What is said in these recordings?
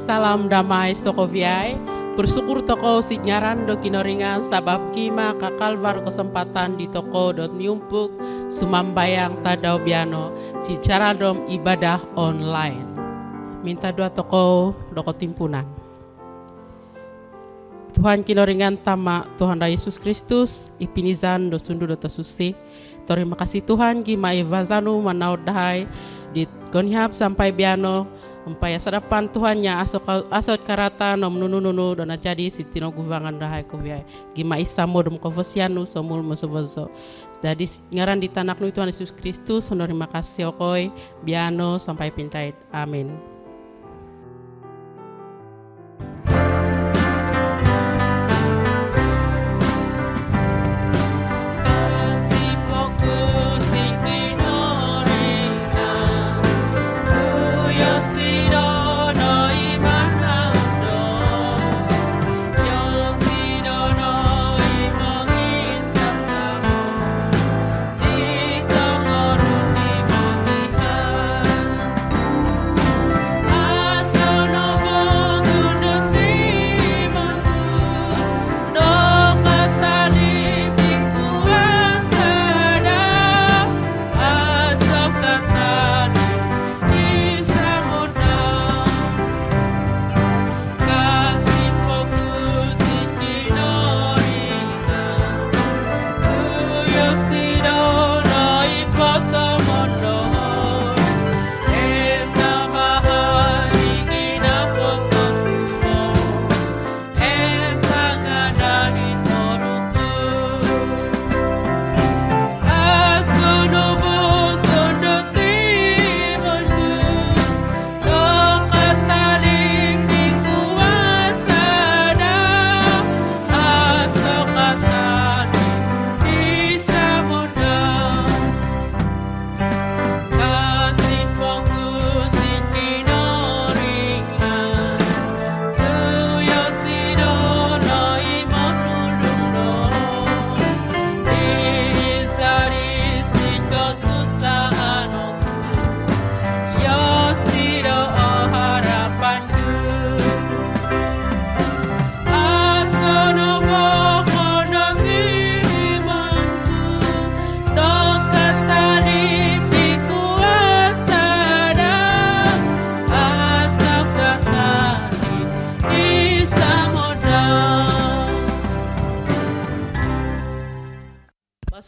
Salam damai Sokoviai. Bersyukur toko sinyaran do kinoringan sabab kima kakalvar kesempatan di toko dot nyumpuk sumambayang tadau biano si cara dom ibadah online. Minta doa toko doko timpunan. Tuhan kinoringan tama Tuhan Yesus Kristus ipinizan do sundu do tosusi. Terima kasih Tuhan gima evazanu manaud dahai di konhab sampai biano umpaya sadapan Tuhannya asot karata nom nunu dona jadi sitino guvangan dahai kuviai gima isamo dom kovosianu somul musubozo jadi ngaran di tanaknu Tuhan Yesus Kristus terima kasih okoi biano sampai pintai amin.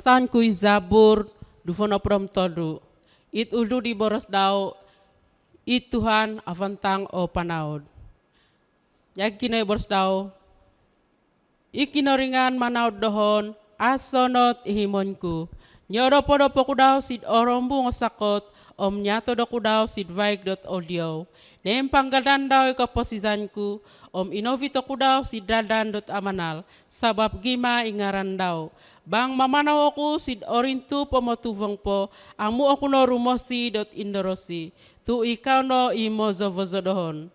San kui zabur dufono prom todu it udu di boros dau it Tuhan avantang o panaud yakino boros dau ikino ringan manaud dohon asonot ihimonku nyoro podo pokudau sid orombu ngosakot om nyato dokudau sid vaik.audio nempang gadandau ika posizanku om inovito kudau sid dadan .amanal sabab gima ingarandau bang mamanaw aku sid orintu pomotuvong po amu aku no rumosi .indorosi tu ikaw no imozovozodohon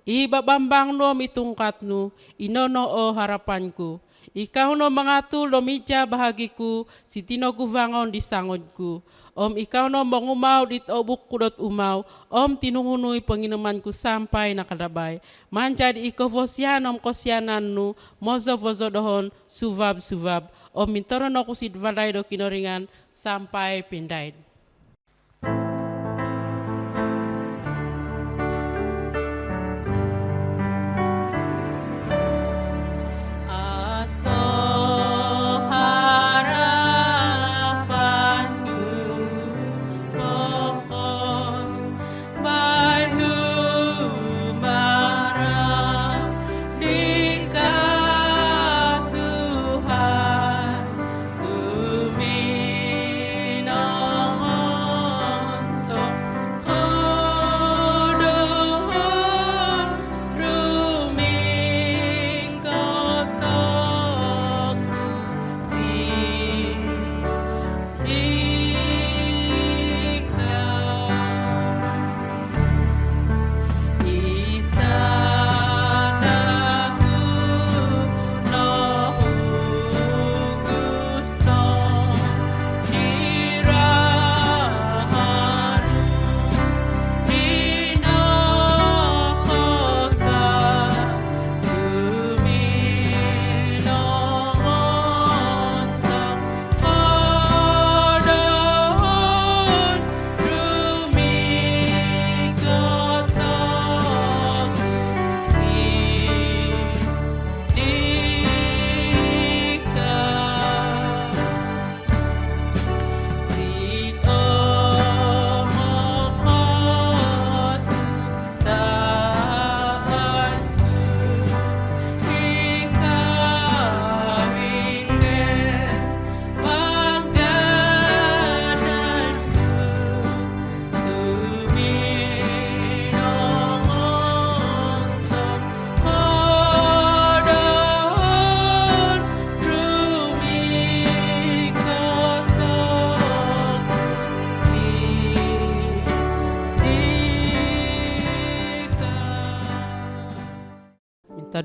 ibabambang no mitungkatnu inono o harapanku ikaw no mangatul no mija bahagiku sitino guvangon di sangodku om ikaw no mangumaw dit obukku umaw om tinungunui penginumanku sampai nakadabay manjadi ikovosyanom kosyanannu mozovozodohon suvab om mintoron aku sidvalay do kinoringan sampai pindaid. No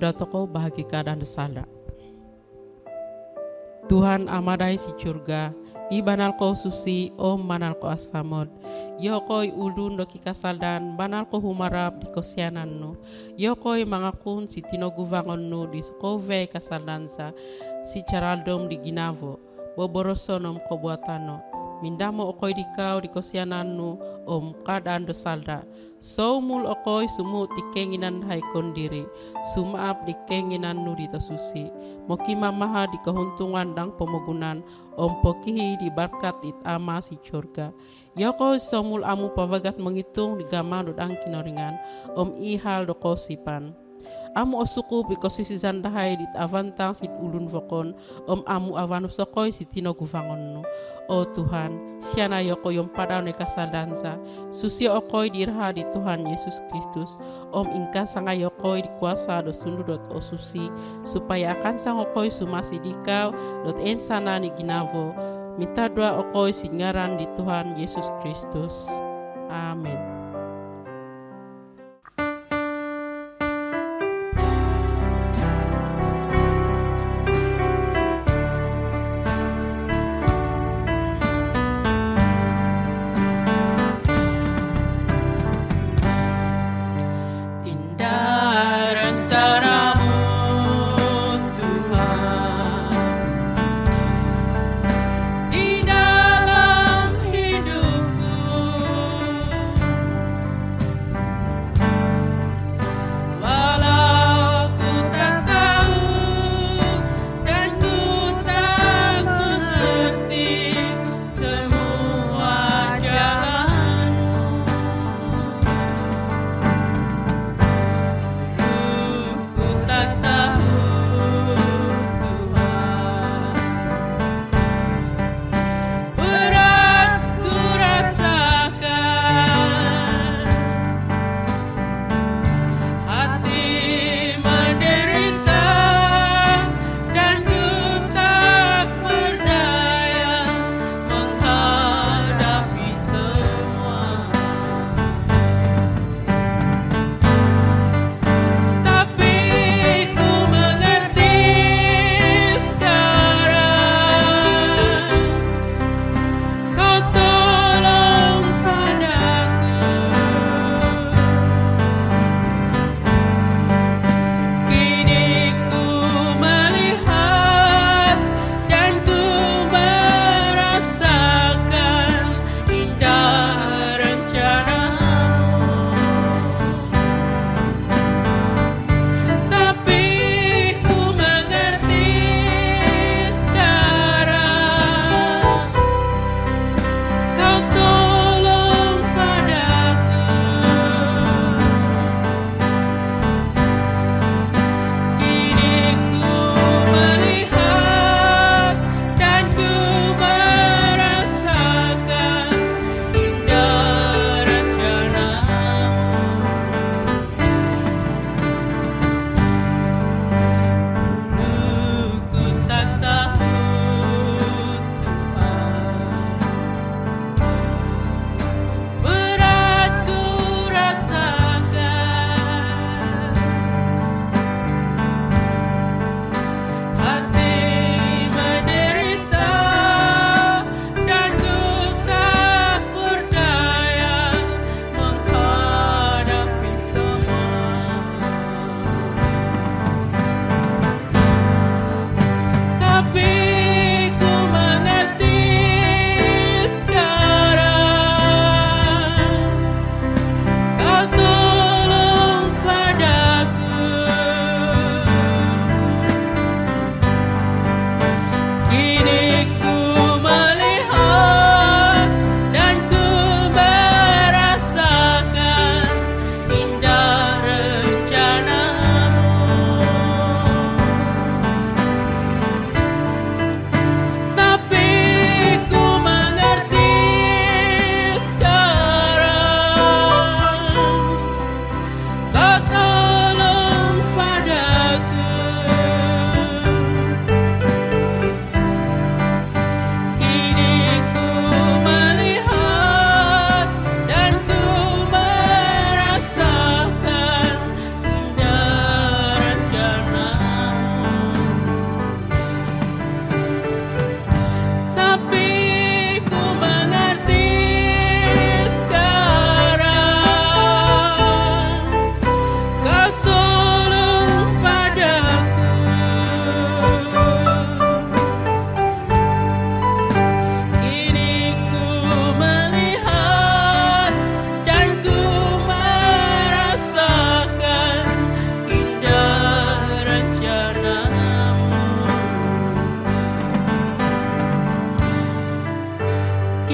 sudah toko bahagia keadaan desada. Tuhan amadai si curga, ibanal ko susi om manal ko asamod. Yokoy ulun do kikasaldan, banal ko humarap di kosianan no. Yokoy mangakun si tinoguvangon no di skove kasaldansa, si charaldom di ginavo, boborosonom ko buatano. Mindamo okoy dikau di kosianan no om kadaan do salda. Saumul okoy sumu ti kenginan hai kondiri, sumaap di kenginan nu di tasusi. Moki mamaha di kahuntungan dang pemogunan, om pokihi di barkat it ama si curga. Yoko somul amu pavagat menghitung di gama do dang kinoringan, om ihal do kosipan. Amu osuku because si zandahai dit avantang sit ulun vokon, om amu avanu sokoy si tino guvangon no. O Tuhan, siana yoko yom padao ne kasadansa, susia okoy dirha di Tuhan Yesus Kristus, om ingkan sanga yokoy di kuasa do sundu dot o susi, supaya akan sang okoy sumasi dikau dot ensana ni ginavo, minta doa okoy singaran di Tuhan Yesus Kristus. Amin.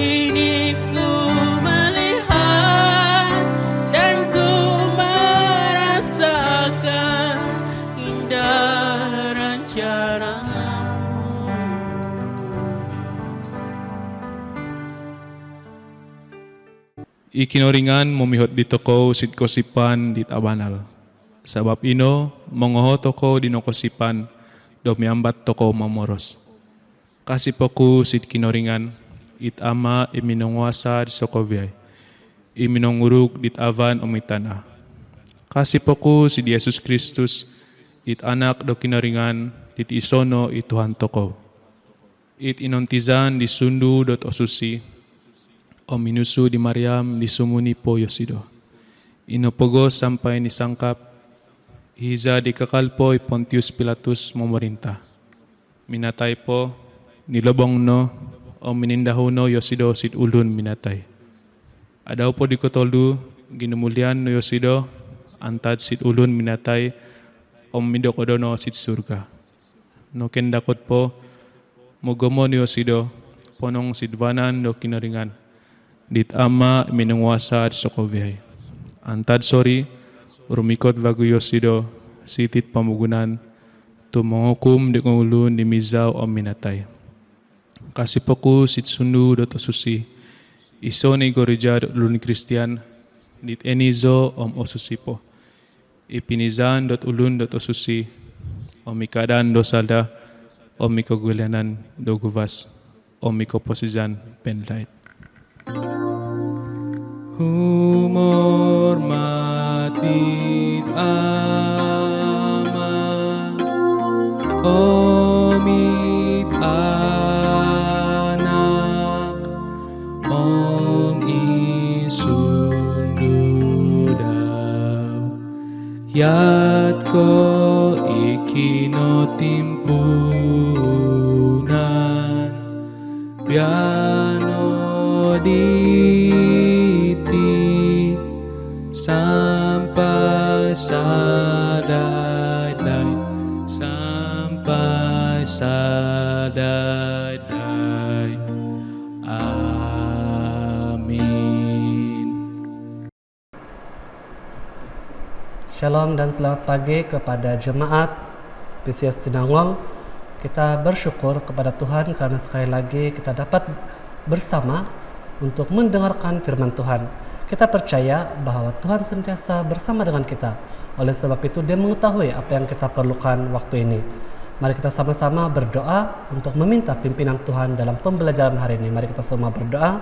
Kini ku melihat dan ku merasakan indah rencanamu. Ikinoringan momihot di toko sit kosipan dit abanal. Sabab ino mongoho toko di nokosipan do miambat toko mamoros. Kasih poku sit kinoringan it ama iminongwasa di sokoviay. Iminonguruk dit avan omitana. Kasih poku si Yesus Kristus it anak do kinoringan dit isono it Tuhan toko. It inontizan di sundu dot osusi. Om minusu di Mariam di sumuni po Yosido. Inopogo sampai nisangkap. Hiza di kakalpo Pontius Pilatus memerintah. Minatay po nilobong no o minindahuno Yosido sit ulun minatay. Adaw po di kotoldu ginumulian no Yosido antad sit ulun minatay o midokodono sit surga. No kendakot po mugomo ni Yosido ponong sidvanan do kinaringan. Dit ama minungwasa at sokovihay. Antad sorry rumikot vagu Yosido sitit pamugunan tumongokum di ulun di mizaw o minatay. Kasih poku sit sundu dot osusi. Iso ni gorija dot ulun Kristian dit enizo om osusi po. Ipinizan dot ulun dot osusi. Om ikadan do salda om ikogulanan do guvas om ikoposizan penlait. Humor matit ama omit anak om isundudaw yat ko ikinotimpunan biano diti sampai sadadai sampai sadadai. Amin. Shalom dan selamat pagi kepada jemaat PCS Tinangol. Kita bersyukur kepada Tuhan karena sekali lagi kita dapat bersama untuk mendengarkan firman Tuhan. Kita percaya bahwa Tuhan sentiasa bersama dengan kita. Oleh sebab itu Dia mengetahui apa yang kita perlukan waktu ini. Mari kita sama-sama berdoa untuk meminta pimpinan Tuhan dalam pembelajaran hari ini. Mari kita semua berdoa.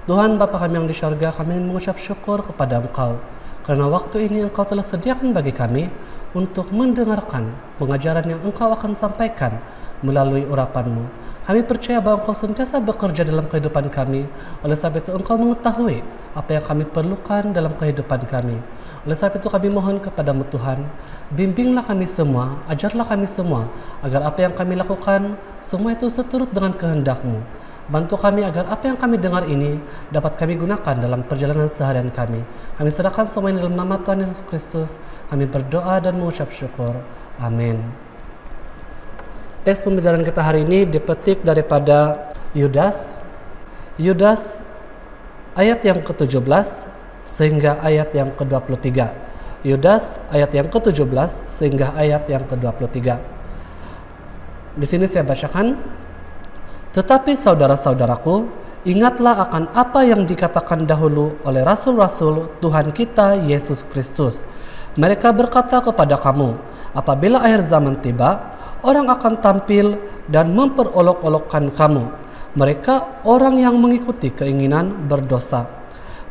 Tuhan Bapa kami yang di syurga, kami mengucap syukur kepada Engkau karena waktu ini Engkau telah sediakan bagi kami untuk mendengarkan pengajaran yang Engkau akan sampaikan melalui urapan-Mu. Kami percaya bahwa Engkau sentiasa bekerja dalam kehidupan kami. Oleh sebab itu Engkau mengetahui apa yang kami perlukan dalam kehidupan kami. Oleh sebab itu kami mohon kepada-Mu Tuhan, bimbinglah kami semua, ajarlah kami semua, agar apa yang kami lakukan semua itu seturut dengan kehendak-Mu. Bantu kami agar apa yang kami dengar ini dapat kami gunakan dalam perjalanan seharian kami. Kami serahkan semua ini dalam nama Tuhan Yesus Kristus. Kami berdoa dan mengucap syukur. Amin. Teks pembicaraan kita hari ini dipetik daripada Yudas ayat yang ke-17 sehingga ayat yang ke-23. Yudas ayat yang ke-17 sehingga ayat yang ke-23. Di sini saya bacakan. Tetapi saudara-saudaraku, ingatlah akan apa yang dikatakan dahulu oleh rasul-rasul Tuhan kita Yesus Kristus. Mereka berkata kepada kamu, apabila akhir zaman tiba, orang akan tampil dan memperolok-olokkan kamu. Mereka orang yang mengikuti keinginan berdosa.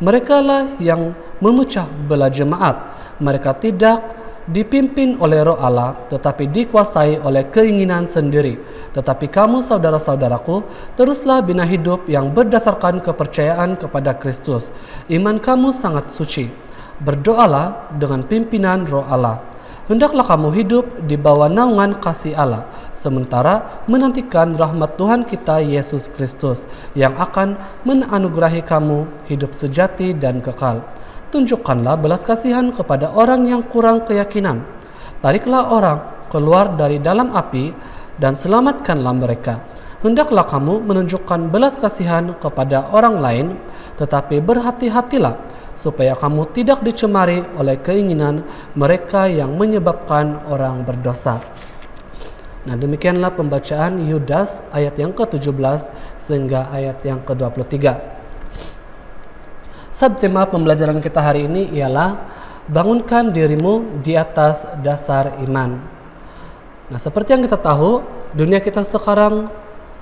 Merekalah yang memecah belah jemaat. Mereka tidak dipimpin oleh Roh Allah, tetapi dikuasai oleh keinginan sendiri. Tetapi kamu saudara-saudaraku, teruslah bina hidup yang berdasarkan kepercayaan kepada Kristus. Iman kamu sangat suci. Berdoalah dengan pimpinan Roh Allah. Hendaklah kamu hidup di bawah naungan kasih Allah, sementara menantikan rahmat Tuhan kita Yesus Kristus yang akan menganugerahi kamu hidup sejati dan kekal. Tunjukkanlah belas kasihan kepada orang yang kurang keyakinan. Tariklah orang keluar dari dalam api dan selamatkanlah mereka. Hendaklah kamu menunjukkan belas kasihan kepada orang lain, tetapi berhati-hatilah supaya kamu tidak dicemari oleh keinginan mereka yang menyebabkan orang berdosa. Nah, demikianlah pembacaan Yudas ayat yang ke-17 sehingga ayat yang ke-23. Subtema pembelajaran kita hari ini ialah bangunkan dirimu di atas dasar iman. Nah, seperti yang kita tahu, dunia kita sekarang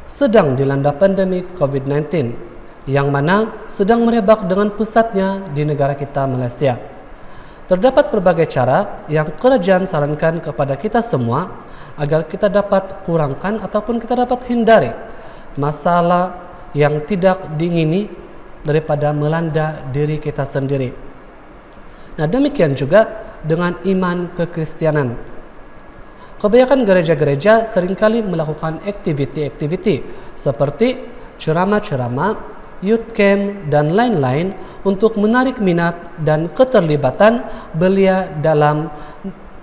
sedang dilanda pandemi COVID-19 yang mana sedang merebak dengan pesatnya di negara kita, Malaysia. Terdapat berbagai cara yang kerajaan sarankan kepada kita semua agar kita dapat kurangkan ataupun kita dapat hindari masalah yang tidak diingini daripada melanda diri kita sendiri. Nah, demikian juga dengan iman kekristianan. Kebanyakan gereja-gereja seringkali melakukan aktiviti-aktiviti seperti ceramah-ceramah, youth camp, dan lain-lain untuk menarik minat dan keterlibatan belia dalam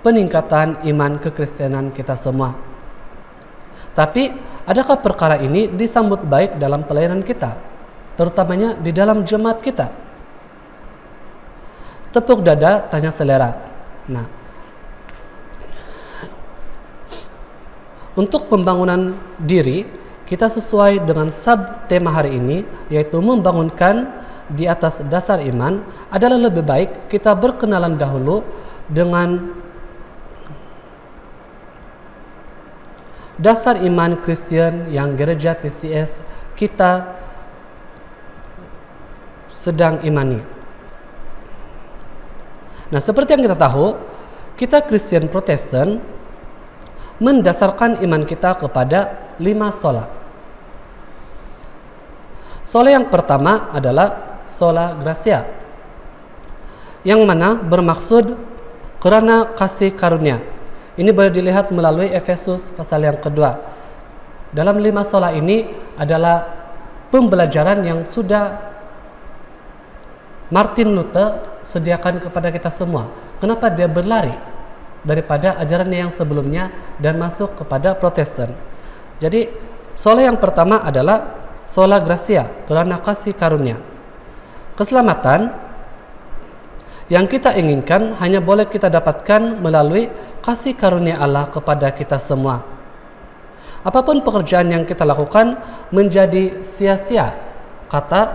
peningkatan iman kekristenan kita semua. Tapi, adakah perkara ini disambut baik dalam pelayanan kita? Terutamanya di dalam jemaat kita. Tepuk dada, tanya selera. Nah, untuk pembangunan diri, kita sesuai dengan subtema hari ini, yaitu membangunkan di atas dasar iman, adalah lebih baik kita berkenalan dahulu dengan dasar iman Kristen yang gereja PCS kita sedang imani. Nah, seperti yang kita tahu, kita Kristen Protestan mendasarkan iman kita kepada 5 sola. Sola yang pertama adalah sola gratia, yang mana bermaksud karena kasih karunia. Ini boleh dilihat melalui Efesus pasal yang kedua. Dalam 5 sola ini adalah pembelajaran yang sudah Martin Luther sediakan kepada kita semua. Kenapa dia berlari daripada ajarannya yang sebelumnya dan masuk kepada Protestan? Jadi, sola yang pertama adalah sola gratia, karena kasih karunia. Keselamatan yang kita inginkan hanya boleh kita dapatkan melalui kasih karunia Allah kepada kita semua. Apapun pekerjaan yang kita lakukan menjadi sia-sia, kata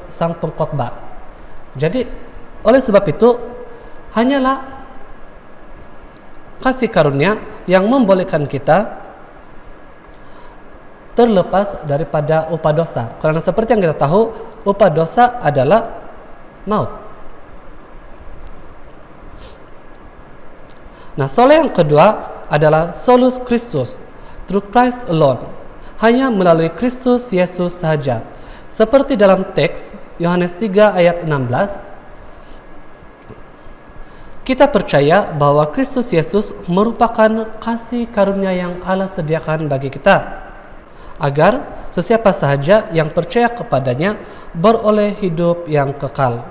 sang pengkhotbah. Jadi, oleh sebab itu, hanyalah kasih karunia yang membolehkan kita terlepas daripada upah dosa. Karena seperti yang kita tahu, upah dosa adalah maut. Nah, sola yang kedua adalah solus Christus, through Christ alone, hanya melalui Kristus Yesus sahaja. Seperti dalam teks Yohanes 3 ayat 16, kita percaya bahwa Kristus Yesus merupakan kasih karunia yang Allah sediakan bagi kita, agar sesiapa sahaja yang percaya kepadanya beroleh hidup yang kekal.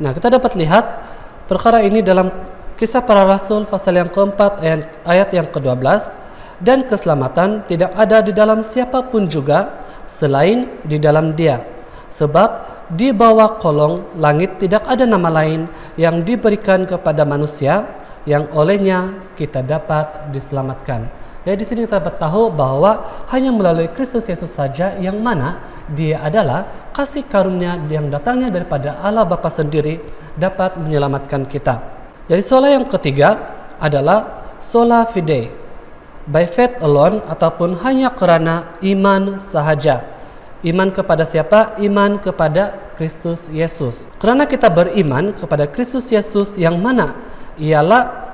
Nah, kita dapat lihat perkara ini dalam Kisah Para Rasul pasal yang keempat ayat yang ke-12, dan keselamatan tidak ada di dalam siapapun juga selain di dalam Dia, sebab di bawah kolong langit tidak ada nama lain yang diberikan kepada manusia yang olehnya kita dapat diselamatkan. Jadi di sini kita dapat tahu bahwa hanya melalui Kristus Yesus saja yang mana Dia adalah kasih karunia yang datangnya daripada Allah Bapa sendiri dapat menyelamatkan kita. Jadi sola yang ketiga adalah sola fide, by faith alone, ataupun hanya kerana iman sahaja. Iman kepada siapa? Iman kepada Kristus Yesus. Kerana kita beriman kepada Kristus Yesus yang mana ialah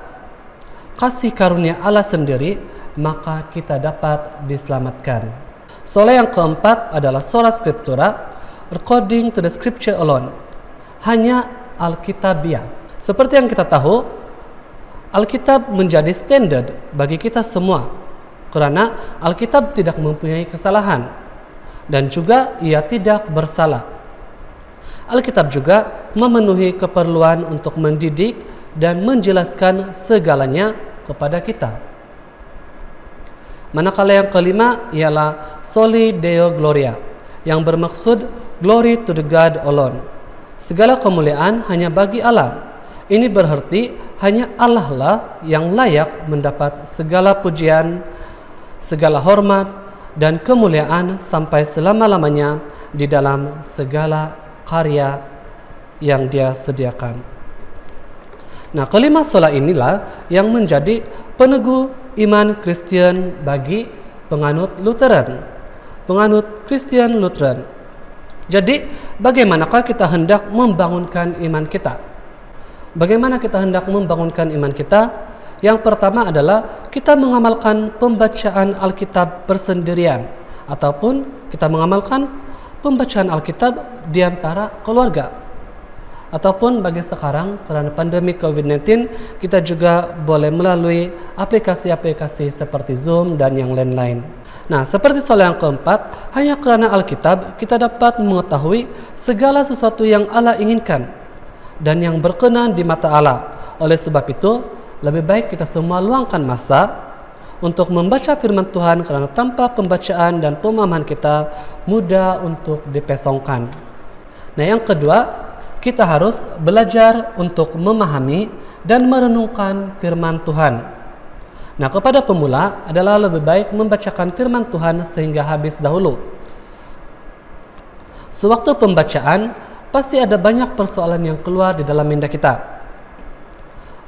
kasih karunia Allah sendiri, maka kita dapat diselamatkan. Sola yang keempat adalah sola scriptura, according to the scripture alone, hanya Alkitabiah. Seperti yang kita tahu, Alkitab menjadi standard bagi kita semua, kerana Alkitab tidak mempunyai kesalahan dan juga ia tidak bersalah. Alkitab juga memenuhi keperluan untuk mendidik dan menjelaskan segalanya kepada kita. Manakala yang kelima ialah Soli Deo Gloria, yang bermaksud Glory to the God alone. Segala kemuliaan hanya bagi Allah. Ini berarti hanya Allah lah yang layak mendapat segala pujian, segala hormat, dan kemuliaan sampai selama-lamanya di dalam segala karya yang Dia sediakan. Nah, kelima sola inilah yang menjadi peneguh iman Kristen bagi penganut Lutheran, penganut Kristen Lutheran. Jadi, bagaimanakah kita hendak membangunkan iman kita? Bagaimana kita hendak membangunkan iman kita? Yang pertama adalah kita mengamalkan pembacaan Alkitab bersendirian, ataupun kita mengamalkan pembacaan Alkitab di antara keluarga. Ataupun bagi sekarang karena pandemi COVID-19, kita juga boleh melalui aplikasi-aplikasi seperti Zoom dan yang lain-lain. Nah, seperti soal yang keempat, hanya karena Alkitab kita dapat mengetahui segala sesuatu yang Allah inginkan dan yang berkenan di mata Allah. Oleh sebab itu, lebih baik kita semua luangkan masa untuk membaca firman Tuhan, karena tanpa pembacaan dan pemahaman kita mudah untuk dipesongkan. Nah, yang kedua, kita harus belajar untuk memahami dan merenungkan firman Tuhan. Nah, kepada pemula adalah lebih baik membacakan firman Tuhan sehingga habis dahulu. Sewaktu pembacaan, pasti ada banyak persoalan yang keluar di dalam minda kita.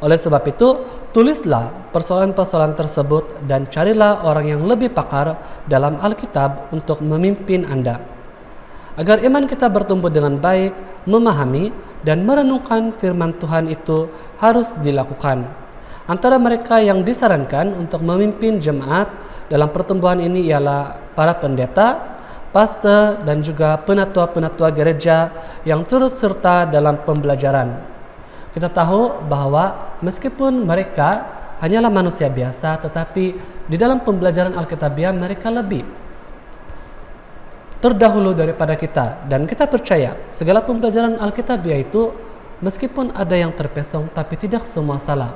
Oleh sebab itu, tulislah persoalan-persoalan tersebut dan carilah orang yang lebih pakar dalam Alkitab untuk memimpin Anda. Agar iman kita bertumbuh dengan baik, memahami dan merenungkan firman Tuhan itu harus dilakukan. Antara mereka yang disarankan untuk memimpin jemaat dalam pertumbuhan ini ialah para pendeta, pastor, dan juga penatua-penatua gereja yang turut serta dalam pembelajaran. Kita tahu bahwa meskipun mereka hanyalah manusia biasa, tetapi di dalam pembelajaran Alkitabiah mereka lebih terdahulu daripada kita. Dan kita percaya segala pembelajaran Alkitabiah itu meskipun ada yang terpesong, tapi tidak semua salah.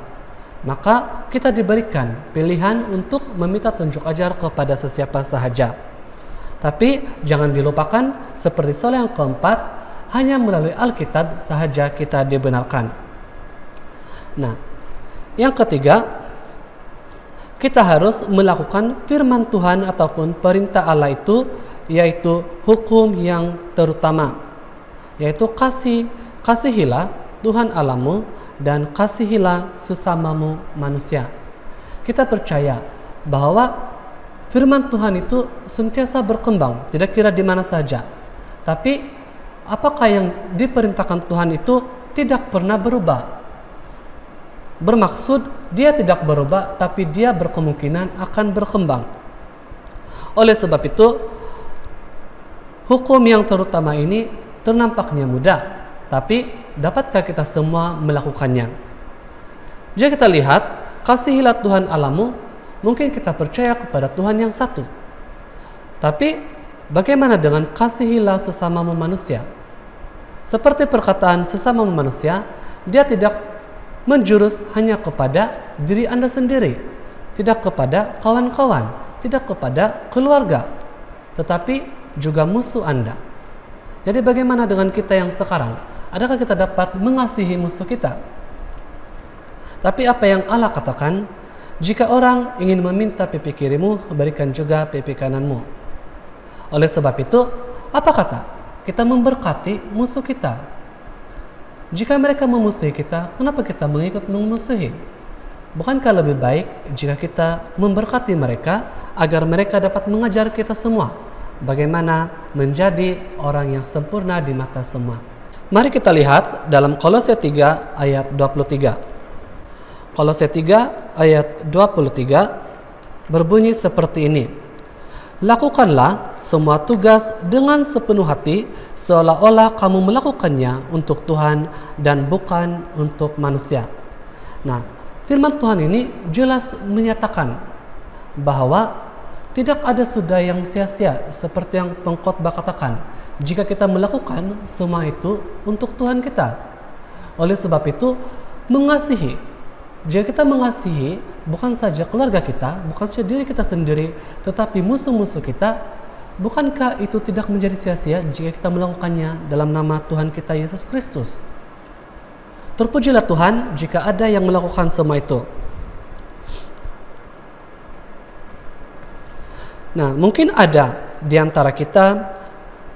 Maka kita diberikan pilihan untuk meminta tunjuk ajar kepada sesiapa sahaja. Tapi jangan dilupakan, seperti soal yang keempat, hanya melalui Alkitab sahaja kita dibenarkan. Nah, yang ketiga, kita harus melakukan firman Tuhan ataupun perintah Allah itu, yaitu hukum yang terutama, yaitu kasihilah Tuhan Allahmu dan kasihilah sesamamu manusia. Kita percaya bahwa firman Tuhan itu sentiasa berkembang, tidak kira di mana saja. Tapi apakah yang diperintahkan Tuhan itu tidak pernah berubah? Bermaksud dia tidak berubah, tapi dia berkemungkinan akan berkembang. Oleh sebab itu, hukum yang terutama ini ternampaknya mudah, tapi dapatkah kita semua melakukannya? Jika kita lihat, kasihilah Tuhan Allahmu, mungkin kita percaya kepada Tuhan yang satu. Tapi bagaimana dengan kasihilah sesamamu manusia? Seperti perkataan sesamamu manusia, dia tidak menjurus hanya kepada diri Anda sendiri, tidak kepada kawan-kawan, tidak kepada keluarga, tetapi juga musuh Anda. Jadi bagaimana dengan kita yang sekarang? Adakah kita dapat mengasihi musuh kita? Tapi apa yang Allah katakan, jika orang ingin meminta pipi kirimu, berikan juga pipi kananmu. Oleh sebab itu, apa kata? Kita memberkati musuh kita. Jika mereka memusuhi kita, kenapa kita mengikut memusuhi? Bukankah lebih baik jika kita memberkati mereka agar mereka dapat mengajar kita semua bagaimana menjadi orang yang sempurna di mata semua? Mari kita lihat dalam Kolose 3 ayat 23. Kolose 3 ayat 23 berbunyi seperti ini. Lakukanlah semua tugas dengan sepenuh hati, seolah-olah kamu melakukannya untuk Tuhan dan bukan untuk manusia. Nah, firman Tuhan ini jelas menyatakan bahwa tidak ada sudah yang sia-sia, seperti yang pengkhotbah katakan, jika kita melakukan semua itu untuk Tuhan kita. Oleh sebab itu, mengasihi Jika kita mengasihi bukan saja keluarga kita, bukan saja diri kita sendiri, tetapi musuh-musuh kita, bukankah itu tidak menjadi sia-sia jika kita melakukannya dalam nama Tuhan kita Yesus Kristus? Terpujilah Tuhan jika ada yang melakukan semua itu. Nah, mungkin ada di antara kita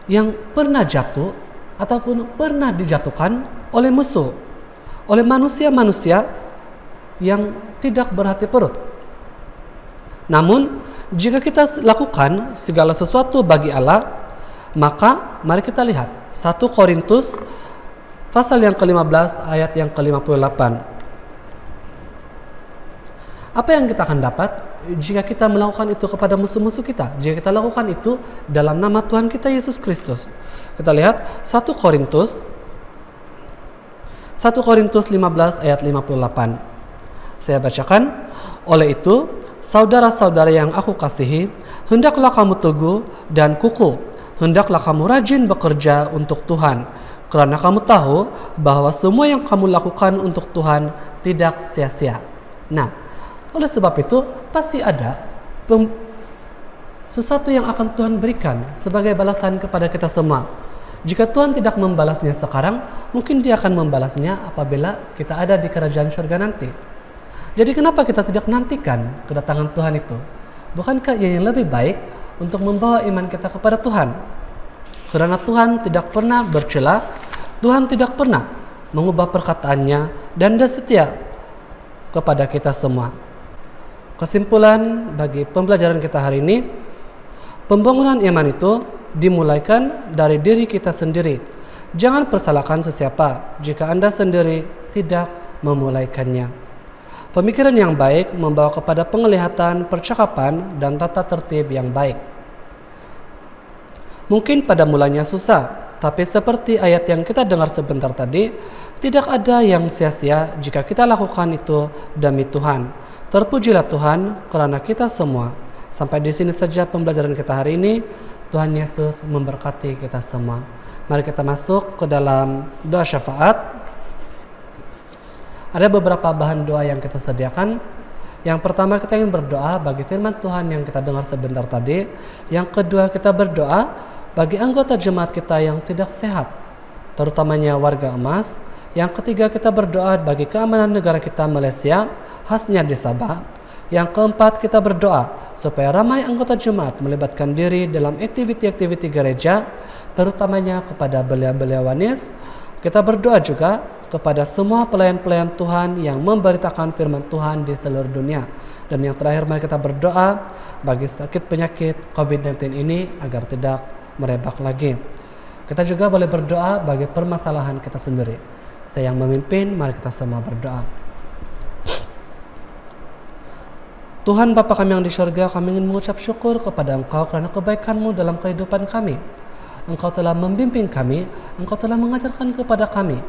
yang pernah jatuh ataupun pernah dijatuhkan oleh musuh, oleh manusia-manusia yang tidak berhati perut. Namun, jika kita lakukan segala sesuatu bagi Allah, maka mari kita lihat 1 Korintus pasal yang ke-15 ayat yang ke-58. Apa yang kita akan dapat jika kita melakukan itu kepada musuh-musuh kita? Jika kita lakukan itu dalam nama Tuhan kita Yesus Kristus. Kita lihat 1 Korintus 15 ayat 58. Saya bacakan. Oleh itu, saudara-saudara yang aku kasihi, hendaklah kamu teguh dan kukuh. Hendaklah kamu rajin bekerja untuk Tuhan, karena kamu tahu bahwa semua yang kamu lakukan untuk Tuhan tidak sia-sia. Nah, oleh sebab itu pasti ada sesuatu yang akan Tuhan berikan sebagai balasan kepada kita semua. Jika Tuhan tidak membalasnya sekarang, mungkin Dia akan membalasnya apabila kita ada di kerajaan surga nanti. Jadi kenapa kita tidak nantikan kedatangan Tuhan itu? Bukankah yang lebih baik untuk membawa iman kita kepada Tuhan? Karena Tuhan tidak pernah bercela, Tuhan tidak pernah mengubah perkataannya, dan Dia setia kepada kita semua. Kesimpulan bagi pembelajaran kita hari ini, pembangunan iman itu dimulaikan dari diri kita sendiri. Jangan persalahkan sesiapa jika Anda sendiri tidak memulaikannya. Pemikiran yang baik membawa kepada penglihatan, percakapan, dan tata tertib yang baik. Mungkin pada mulanya susah, tapi seperti ayat yang kita dengar sebentar tadi, tidak ada yang sia-sia jika kita lakukan itu demi Tuhan. Terpujilah Tuhan karena kita semua. Sampai di sini saja pembelajaran kita hari ini. Tuhan Yesus memberkati kita semua. Mari kita masuk ke dalam doa syafaat. Ada beberapa bahan doa yang kita sediakan. Yang pertama, kita ingin berdoa bagi firman Tuhan yang kita dengar sebentar tadi. Yang kedua, kita berdoa bagi anggota jemaat kita yang tidak sehat, terutamanya warga emas. Yang ketiga, kita berdoa bagi keamanan negara kita Malaysia, khasnya di Sabah. Yang keempat, kita berdoa supaya ramai anggota jemaat melibatkan diri dalam aktiviti-aktiviti gereja, terutamanya kepada belia-belia wanis. Kita berdoa juga kepada semua pelayan-pelayan Tuhan yang memberitakan firman Tuhan di seluruh dunia. Dan yang terakhir, mari kita berdoa bagi sakit penyakit COVID-19 ini agar tidak merebak lagi. Kita juga boleh berdoa bagi permasalahan kita sendiri. Saya yang memimpin, mari kita semua berdoa. Tuhan Bapa kami yang di surga, kami ingin mengucap syukur kepada Engkau karena kebaikan-Mu dalam kehidupan kami. Engkau telah membimbing kami, Engkau telah mengajarkan kepada kami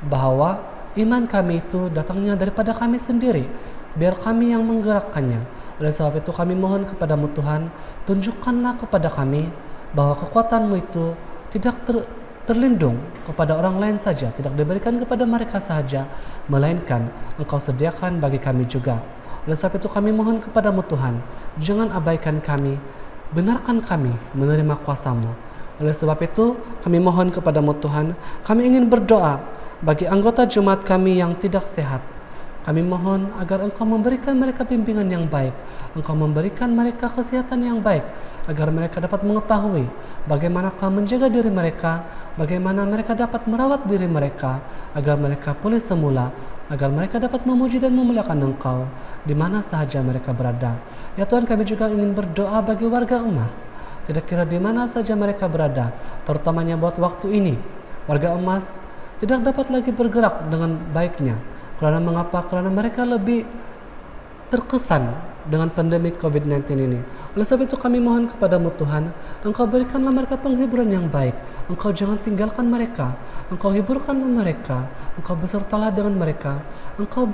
bahwa iman kami itu datangnya daripada kami sendiri, biar kami yang menggerakkannya. Oleh sebab itu kami mohon kepadamu Tuhan, tunjukkanlah kepada kami bahwa kekuatan-Mu itu tidak terlindung kepada orang lain saja, tidak diberikan kepada mereka saja, melainkan Engkau sediakan bagi kami juga. Oleh sebab itu kami mohon kepadamu Tuhan, jangan abaikan kami, benarkan kami menerima kuasa-Mu. Oleh sebab itu kami mohon kepadamu Tuhan, kami ingin berdoa bagi anggota jemaat kami yang tidak sehat. Kami mohon agar Engkau memberikan mereka bimbingan yang baik, Engkau memberikan mereka kesehatan yang baik, agar mereka dapat mengetahui bagaimana menjaga diri mereka, bagaimana mereka dapat merawat diri mereka, agar mereka pulih semula, agar mereka dapat memuji dan memuliakan Engkau di mana sahaja mereka berada. Ya Tuhan, kami juga ingin berdoa bagi warga emas, tidak kira di mana saja mereka berada, terutamanya buat waktu ini. Warga emas tidak dapat lagi bergerak dengan baiknya. Karena mengapa? Karena mereka lebih terkesan dengan pandemi COVID-19 ini. Oleh sebab itu kami mohon kepadamu Tuhan, Engkau berikanlah mereka penghiburan yang baik. Engkau jangan tinggalkan mereka, Engkau hiburkanlah mereka, Engkau besertalah dengan mereka, Engkau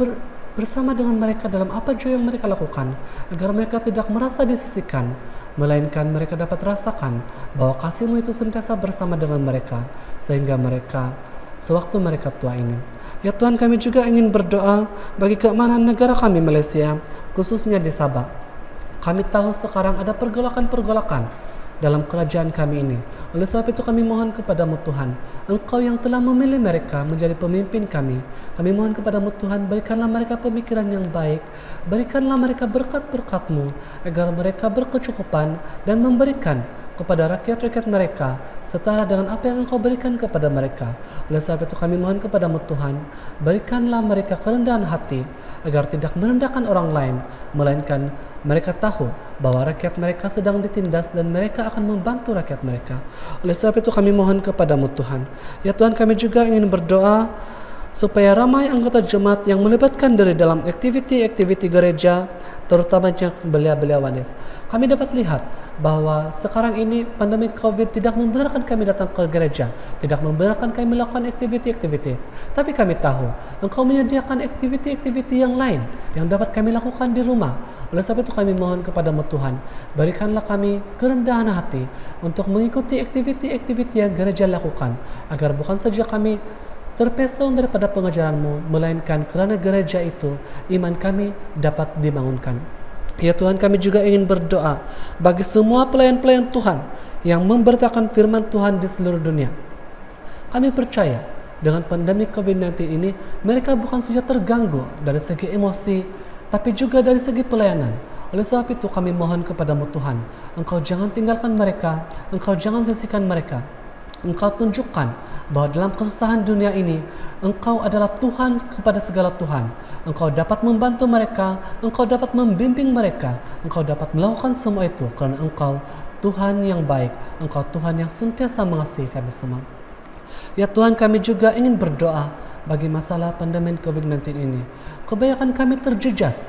bersama dengan mereka dalam apa jua yang mereka lakukan, agar mereka tidak merasa disisihkan, melainkan mereka dapat rasakan bahwa kasih-Mu itu sentiasa bersama dengan mereka, sehingga mereka sewaktu mereka tua ini. Ya Tuhan, kami juga ingin berdoa bagi keamanan negara kami Malaysia, khususnya di Sabah. Kami tahu sekarang ada pergolakan-pergolakan dalam kerajaan kami ini. Oleh sebab itu kami mohon kepadamu Tuhan, Engkau yang telah memilih mereka menjadi pemimpin kami. Kami mohon kepadamu Tuhan, berikanlah mereka pemikiran yang baik, berikanlah mereka berkat-berkat-Mu, agar mereka berkecukupan dan memberikan kepada rakyat-rakyat mereka setara dengan apa yang Engkau berikan kepada mereka. Oleh sebab itu kami mohon kepadamu Tuhan, berikanlah mereka kerendahan hati agar tidak merendahkan orang lain, melainkan mereka tahu bahwa rakyat mereka sedang ditindas dan mereka akan membantu rakyat mereka. Oleh sebab itu kami mohon kepadamu Tuhan. Ya Tuhan, kami juga ingin berdoa supaya ramai anggota jemaat yang melibatkan diri dalam aktiviti-aktiviti gereja, terutamanya belia-belia wanis. Kami dapat lihat bahwa sekarang ini pandemi COVID tidak membenarkan kami datang ke gereja, tidak membenarkan kami melakukan aktiviti-aktiviti. Tapi kami tahu Engkau menyediakan aktiviti-aktiviti yang lain yang dapat kami lakukan di rumah. Oleh sebab itu kami mohon kepadamu Tuhan, berikanlah kami kerendahan hati untuk mengikuti aktiviti-aktiviti yang gereja lakukan, agar bukan saja kami terpesong daripada pengajaran-Mu, melainkan kerana gereja itu iman kami dapat dibangunkan. Ya Tuhan, kami juga ingin berdoa bagi semua pelayan-pelayan Tuhan yang memberitakan firman Tuhan di seluruh dunia. Kami percaya dengan pandemi COVID-19 ini, mereka bukan saja terganggu dari segi emosi, tapi juga dari segi pelayanan. Oleh sebab itu kami mohon kepadamu Tuhan, Engkau jangan tinggalkan mereka, Engkau jangan sisihkan mereka. Engkau tunjukkan bahwa dalam kesusahan dunia ini, Engkau adalah Tuhan kepada segala Tuhan. Engkau dapat membantu mereka, Engkau dapat membimbing mereka, Engkau dapat melakukan semua itu kerana Engkau Tuhan yang baik, Engkau Tuhan yang sentiasa mengasihi kami semua. Ya Tuhan, kami juga ingin berdoa bagi masalah pandemi COVID-19 ini. Kebanyakan kami terjejas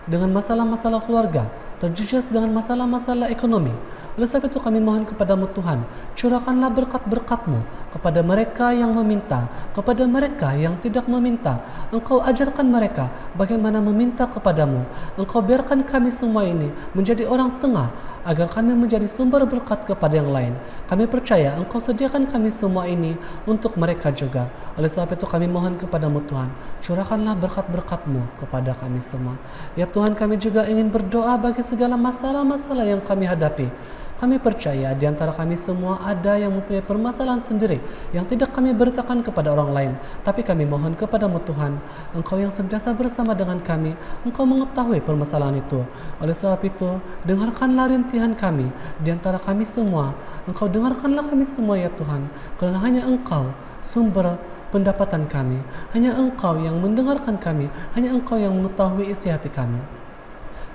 dengan masalah-masalah keluarga, terjejas dengan masalah-masalah ekonomi. Oleh sebab itu kami mohon kepadamu Tuhan, curahkanlah berkat-berkat-Mu kepada mereka yang meminta, kepada mereka yang tidak meminta. Engkau ajarkan mereka bagaimana meminta kepadamu. Engkau biarkan kami semua ini menjadi orang tengah, agar kami menjadi sumber berkat kepada yang lain. Kami percaya Engkau sediakan kami semua ini untuk mereka juga. Oleh sebab itu kami mohon kepadamu Tuhan, curahkanlah berkat-berkat-Mu kepada kami semua. Ya Tuhan, kami juga ingin berdoa bagi segala masalah-masalah yang kami hadapi. Kami percaya di antara kami semua ada yang mempunyai permasalahan sendiri yang tidak kami beritakan kepada orang lain. Tapi kami mohon kepadamu Tuhan, Engkau yang sentiasa bersama dengan kami, Engkau mengetahui permasalahan itu. Oleh sebab itu, dengarkanlah rintihan kami di antara kami semua. Engkau dengarkanlah kami semua ya Tuhan, kerana hanya Engkau sumber pendapatan kami, hanya Engkau yang mendengarkan kami, hanya Engkau yang mengetahui isi hati kami.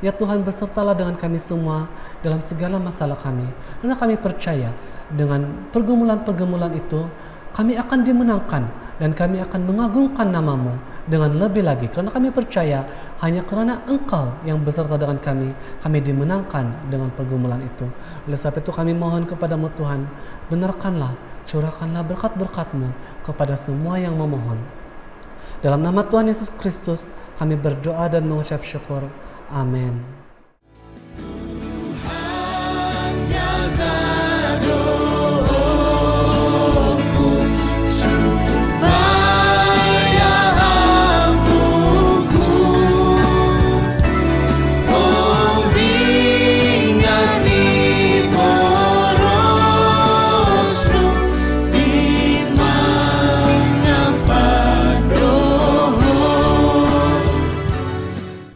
Ya Tuhan, bersertalah dengan kami semua dalam segala masalah kami. Karena kami percaya dengan pergumulan-pergumulan itu, kami akan dimenangkan dan kami akan mengagungkan nama-Mu dengan lebih lagi. Karena kami percaya hanya kerana Engkau yang beserta dengan kami dimenangkan dengan pergumulan itu. Oleh sebab itu kami mohon kepadamu Tuhan, benarkanlah, curahkanlah berkat-berkat-Mu kepada semua yang memohon. Dalam nama Tuhan Yesus Kristus, kami berdoa dan mengucap syukur. Amin.